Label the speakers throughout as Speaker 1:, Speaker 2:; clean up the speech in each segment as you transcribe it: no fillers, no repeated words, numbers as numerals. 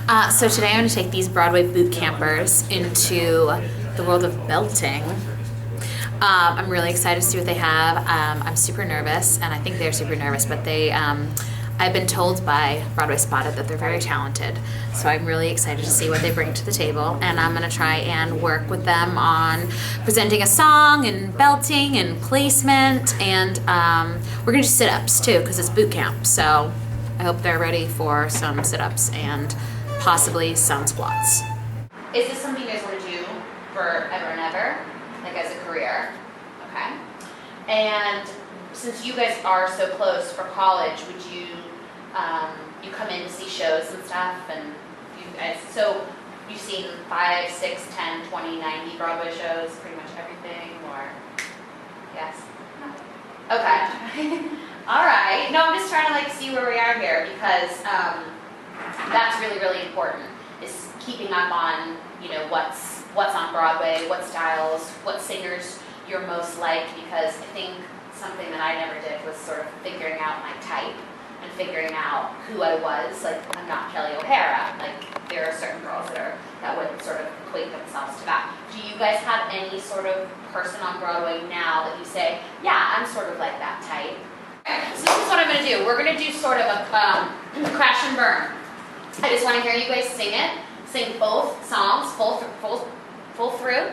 Speaker 1: So today I'm going to take these Broadway boot campers into the world of belting. I'm really excited to see what they have. I'm super nervous, and I think they're super nervous, but I've been told by Broadway Spotted that they're very talented. So I'm really excited to see what they bring to the table, and I'm going to try and work with them on presenting a song and belting and placement, and we're going to do sit-ups too, because it's boot camp. So I hope they're ready for some sit-ups and possibly some squats. Is this something you guys want to do forever and ever, like as a career? Okay. And since you guys are so close for college, would you you come in to see shows and stuff, and you guys, so you've seen 5, 6, 10, 20, 90 Broadway shows, pretty much everything, or yes? Okay. All right. No, I'm just trying to like see where we are here, because that's really, really important, is keeping up on, you know, what's on Broadway, what styles, what singers you're most like, because I think something that I never did was sort of figuring out my type and figuring out who I was. Like, I'm not Kelly O'Hara. Like, there are certain girls that would sort of equate themselves to that. Do you guys have any sort of person on Broadway now that you say, yeah, I'm sort of like that type? Okay, so this is what I'm going to do. We're going to do sort of a crash and burn. I just want to hear you guys sing it. Sing both songs, full through. Full through?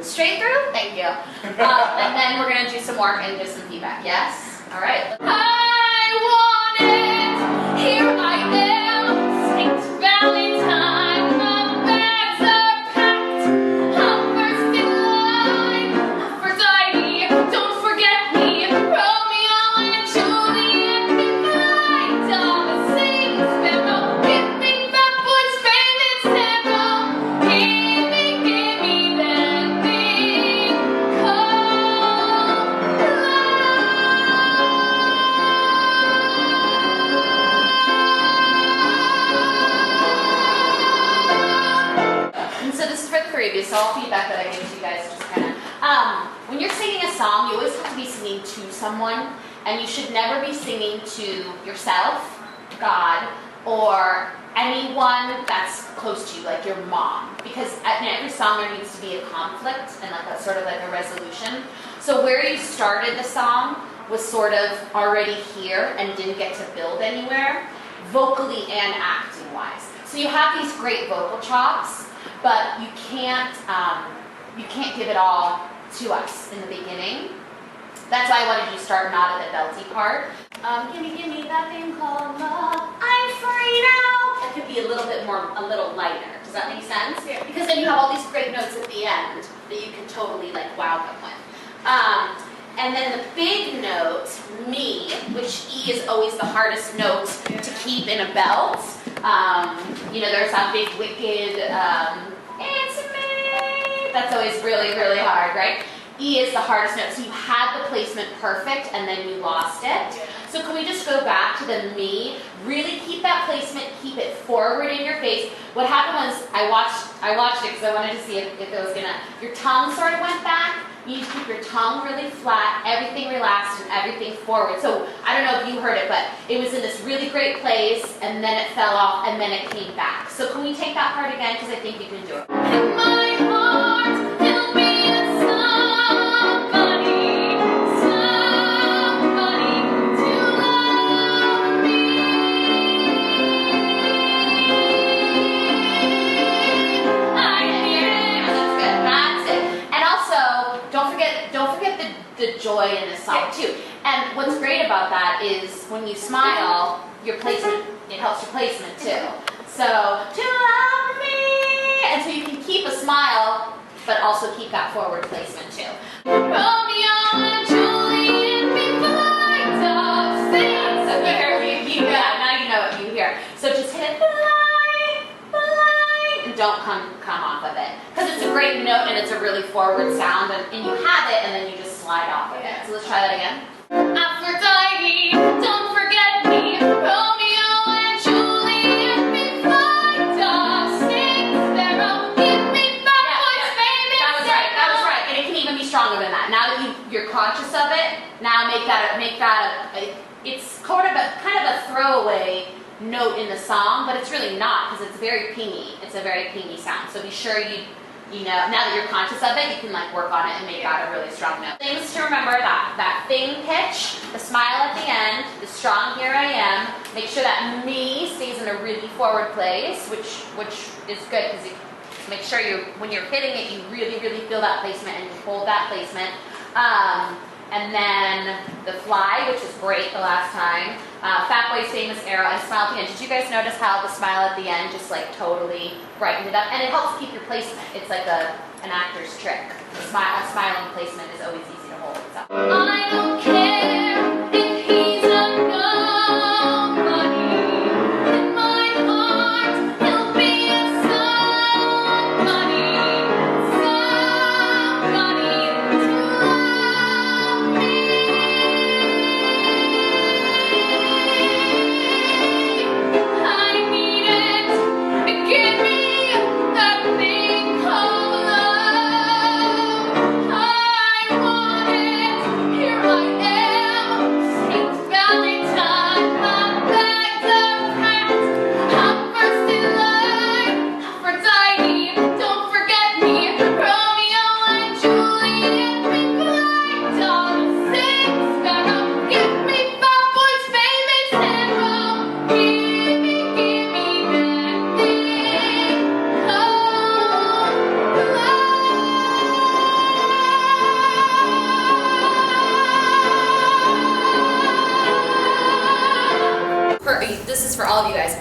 Speaker 1: Straight through? Thank you. And then we're going to do some work and give some feedback. Yes? All right. I want it. Here I am. St. Valentine. My bags are packed. I'm first in line. Aphrodite. Don't forget me. Romeo and Juliet. Midnight. All the same sparrow. Give me that boy's favorite sparrow. Give me that thing called love. And so this is for the three of you, so all feedback that I give to you guys just kind of, when you're singing a song, you always have to be singing to someone, and you should never be singing to yourself, God, or anyone that's close to you, like your mom, because in every song there needs to be a conflict and like a sort of like a resolution. So where you started the song was sort of already here and didn't get to build anywhere, vocally and acting wise. So you have these great vocal chops, but you can't give it all to us in the beginning. That's why I wanted you to start not at the belty part. Give me that thing called love. I'm free now. That could be a little lighter. Does that make sense? Yeah. Because then you have all these great notes at the end that you can totally like wow them with. And then the big note, me, which E is always the hardest note to keep in a belt. You know, there's that big wicked, it's me. That's always really, really hard, right? E is the hardest note. So you had the placement perfect and then you lost it. So can we just go back to the me? Really keep that placement, keep it forward in your face. What happened was I watched it because I wanted to see if it was gonna, your tongue sort of went back. You need to keep your tongue really flat, everything relaxed and everything forward. So I don't know if you heard it, but it was in this really great place and then it fell off and then it came back. So can we take that part again, because I think you can do it. In my heart, it'll be a somebody to love me. I hear it. That's good. That's it. And also, don't forget the joy in this song too. And what's great about that is when you smile, your placement, it helps your placement too. So, to love me. And so you can keep a smile, but also keep that forward placement too. Romeo and Juliet, we fly dogs sing. So now you know what you hear. So just hit fly, and don't come off of it. Because it's a great note and it's a really forward sound, and you have it and then you just slide off of it. So let's try that again. Aphrodite, don't forget me. Romeo and Juliet, we fly dogs sing. Sparrow, give me back boy's favorite. That was right. And it can even be stronger than that. Now that you're conscious of it, now make that it's kind of a throwaway note in the song, but it's really not because it's very pingy. It's a very pingy sound. So be sure you know, now that you're conscious of it, you can like work on it and make that a really strong note. Things to remember: that thing pitch, the smile at the end, the strong here I am. Make sure that me stays in a really forward place, which is good because you make sure when you're hitting it, you really feel that placement and you hold that placement. And then the fly, which was great the last time. Fat Boy's famous arrow and smile at the end. Did you guys notice how the smile at the end just like totally brightened it up? And it helps keep your placement. It's like an actor's trick. A smiling placement is always easy to hold. So. I don't care if he's a nobody. In my heart, he'll be a somebody. Somebody to love me. I need it. Give me that thing called love. I want it. Here I am. Saint Valentine. My bags are packed. I'm first in line. Aphrodite. Don't forget me. Romeo and Juliet. We fly down the six sparrow. Give me Fat Boy's famous hero. Give me that thing called love. This is for all of you guys.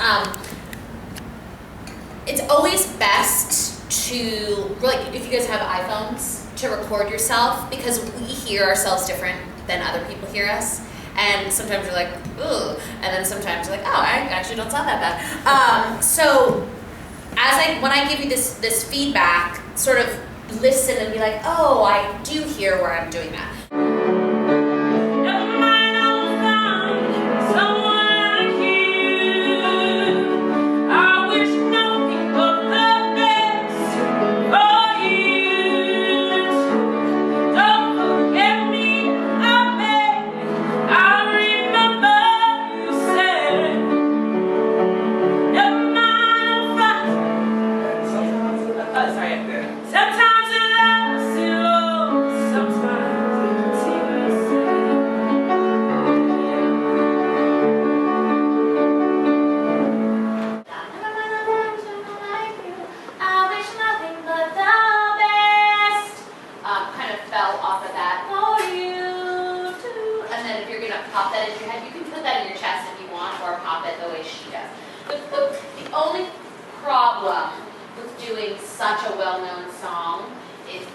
Speaker 1: It's always best to, like, if you guys have iPhones, to record yourself because we hear ourselves different than other people hear us. And sometimes you're like, ooh, and then sometimes you're like, oh, I actually don't sound that bad. So when I give you this feedback, sort of listen and be like, oh, I do hear where I'm doing that. The only problem with doing such a well-known song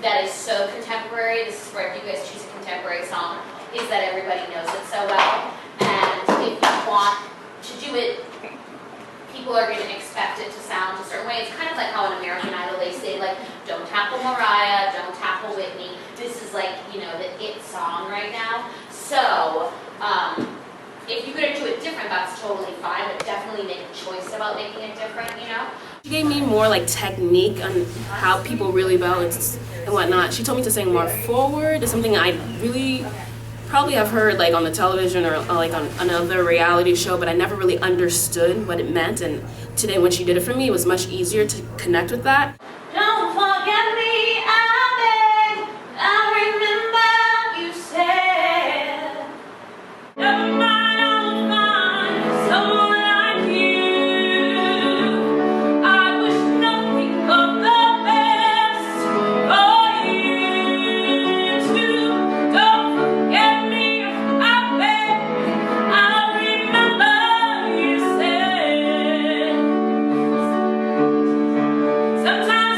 Speaker 1: that is so contemporary, this is where if you guys choose a contemporary song, is that everybody knows it so well. And if you want to do it, people are going to expect it to sound a certain way. It's kind of like how in American Idol they say, like, don't tackle Mariah, don't tackle Whitney. This is like, you know, the it song right now. So, if you're going to do it different, that's totally fine, but definitely make a choice about making it different, you know?
Speaker 2: She gave me more like technique on how people really balance and whatnot. She told me to sing more forward. It's something I really probably have heard like on the television or like on another reality show, but I never really understood what it meant. And today when she did it for me, it was much easier to connect with that.
Speaker 1: Don't forget me, I beg, I remember you said, never mind. Sometimes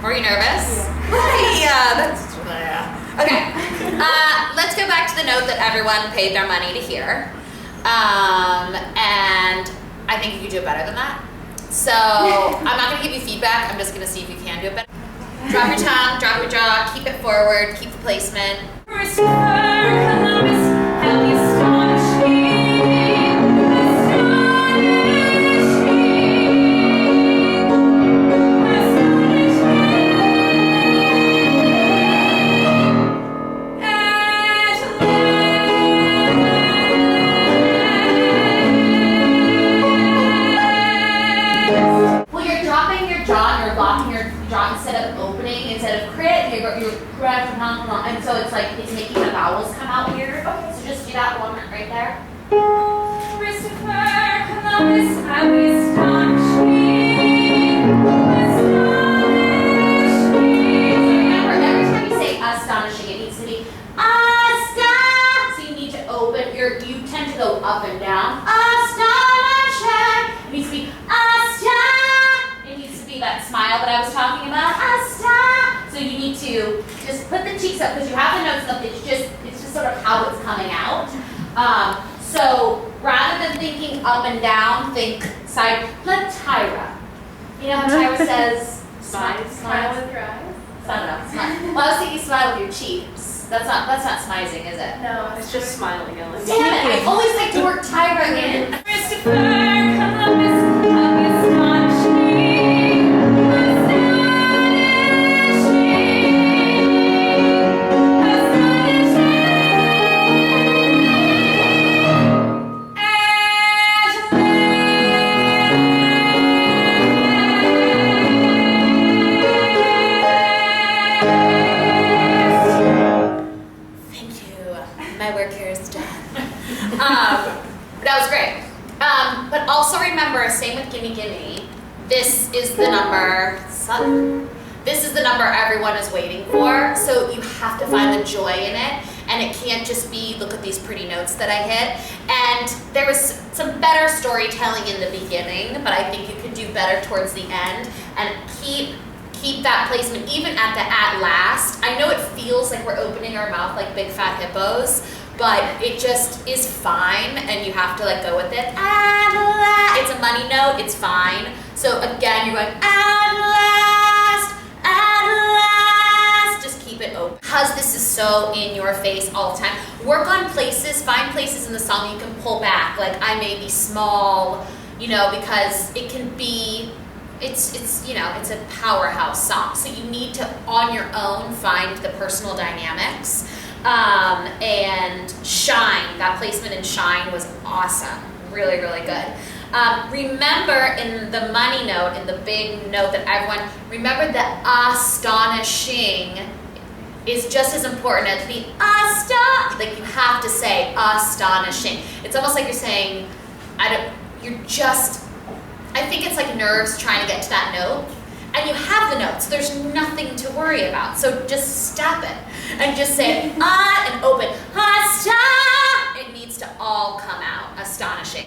Speaker 1: Are you nervous? Yeah. Okay. Let's go back to the note that everyone paid their money to hear. And I think you could do it better than that. So I'm not going to give you feedback. I'm just going to see if you can do it better. Drop your tongue, drop your jaw, keep it forward, keep the placement. And so it's like it's making the vowels come out weird. Okay, so just do that one right there. Christopher Columbus, how astonishing. Remember, every time you say astonishing, it needs to be aston. So you need to open you tend to go up and down. Astonishing. It needs to be aston. It needs to be that smile that I was talking about. Aston. So you need to just put the cheeks up because you have the notes up. It's just sort of how it's coming out. So rather than thinking up and down, think side. Let Tyra. You know how Tyra says smile with your eyes. Smile. Well, I was thinking smile with your cheeks. That's not smizing, is it?
Speaker 2: No, it's just smiling, Ellen.
Speaker 1: Damn it! I always like to work Tyra in. Christopher Columbus, how astonishing. That was great. But also remember, same with Gimme Gimme, this is the number, this is the number everyone is waiting for, so you have to find the joy in it, and it can't just be, look at these pretty notes that I hit. And there was some better storytelling in the beginning, but I think you could do better towards the end, and keep that placement, even at the at last. I know it feels like we're opening our mouth like big fat hippos, but it just is fine, and you have to like go with it. It's a money note, it's fine. So again, you're going at last, just keep it open. Because this is so in your face all the time, work on places, find places in the song you can pull back, like I may be small, because it can be, it's a powerhouse song. So you need to, on your own, find the personal dynamics. And Shine, that placement in Shine was awesome. Really, really good. Remember in the money note, in the big note that everyone, remember that astonishing is just as important as the like you have to say astonishing. It's almost like you're saying, I think it's like nerves trying to get to that note. And you have the notes, there's nothing to worry about. So just stop it and just say and open. It needs to all come out. Astonishing.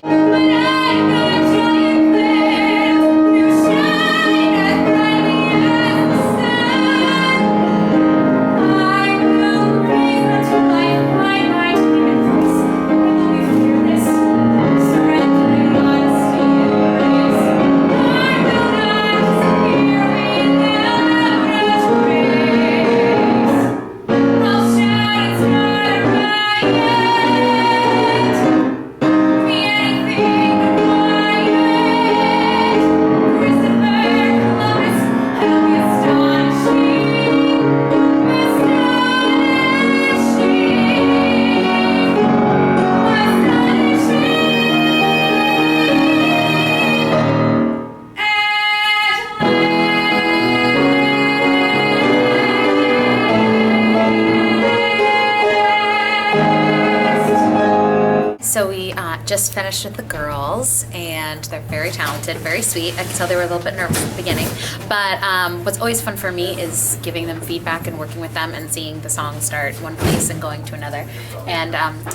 Speaker 1: So we just finished with the girls, and they're very talented, very sweet. I could tell they were a little bit nervous at the beginning, but what's always fun for me is giving them feedback and working with them and seeing the song start one place and going to another. And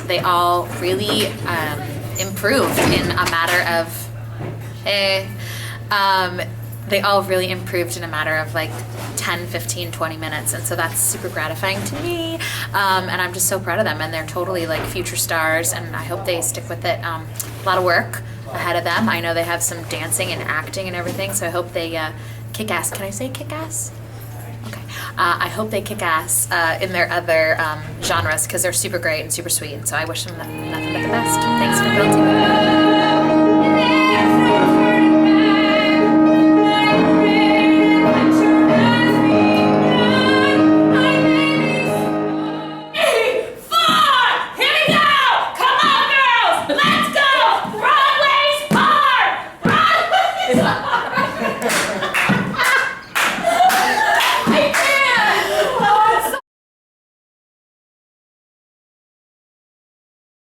Speaker 1: they all really improved in a matter of, they all really improved in a matter of like 10, 15, 20 minutes. And so that's super gratifying to me. And I'm just so proud of them. And they're totally like future stars. And I hope they stick with it. A lot of work ahead of them. I know they have some dancing and acting and everything. So I hope they kick ass. Can I say kick ass? Okay. I hope they kick ass in their other genres because they're super great and super sweet. And so I wish them nothing but the best. Thanks for building.